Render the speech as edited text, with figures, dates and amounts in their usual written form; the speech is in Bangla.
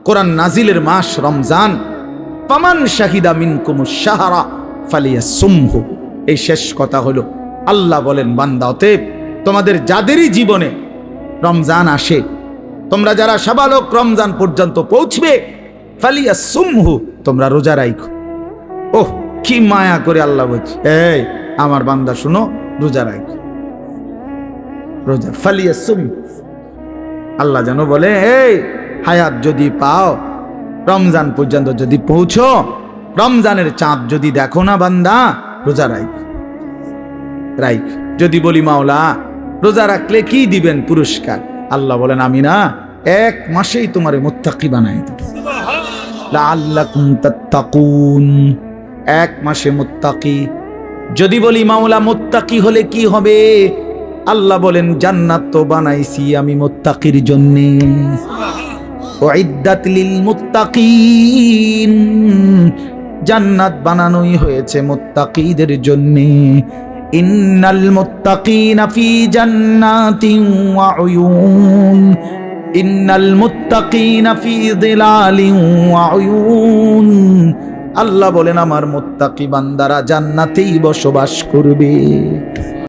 কোরআন নাজিলের মাস রমজান। ফামান শাহিদা মিনকুমুশ শাহরা ফালিয়াসুমহু। এই শেষ কথা হলো, আল্লাহ বলেন বান্দা, অতএব তোমাদের যাদেরই জীবনে রমজান আসে, তোমরা যারা সাবালক রমজান পর্যন্ত পৌঁছবে, ফালিয়াসুমহু, তোমরা রোজা রাখো। ওহ, কি মায়া করে আল্লাহ বলছে, এই আমার বান্দা শুনো, রোজা রাখো, রোজা। ফালিয়াসুম, আল্লাহ যেন বলে, এই হায়াত যদি পাও, রমজান পর্যন্ত যদি পৌঁছো, রমজানের চাঁদ যদি দেখো না বান্দা, রোজা রাখো। যদি বলি মাওলা রোজা রাখলে কি দিবেন পুরস্কার, আল্লাহ বলেন আমি না এক মাসেই তোমারে মুত্তাকি বানাই দেব। লাআল্লাকুম তাত্তাকুন, এক মাসে মুত্তাকি। যদি বলি মাওলা মুত্তাকি হলে কি হবে, আল্লাহ বলেন জান্নাত তো বানাইছি আমি মুত্তাকির জন্য। উইদ্দাত লিল মুত্তাকিন, জান্নাত বানানোই হয়েছে মুত্তাকিদের জন্য। ইন্নাল মুত্তাকিনা ফি জান্নাতিন ওয়া উয়ুন, ইন্নাল মুত্তাকিনা ফি যিলালিন ওয়া উয়ুন। আল্লাহ বলেন আমার মুত্তাকি বান্দারা জান্নাতেই বসবাস করবে।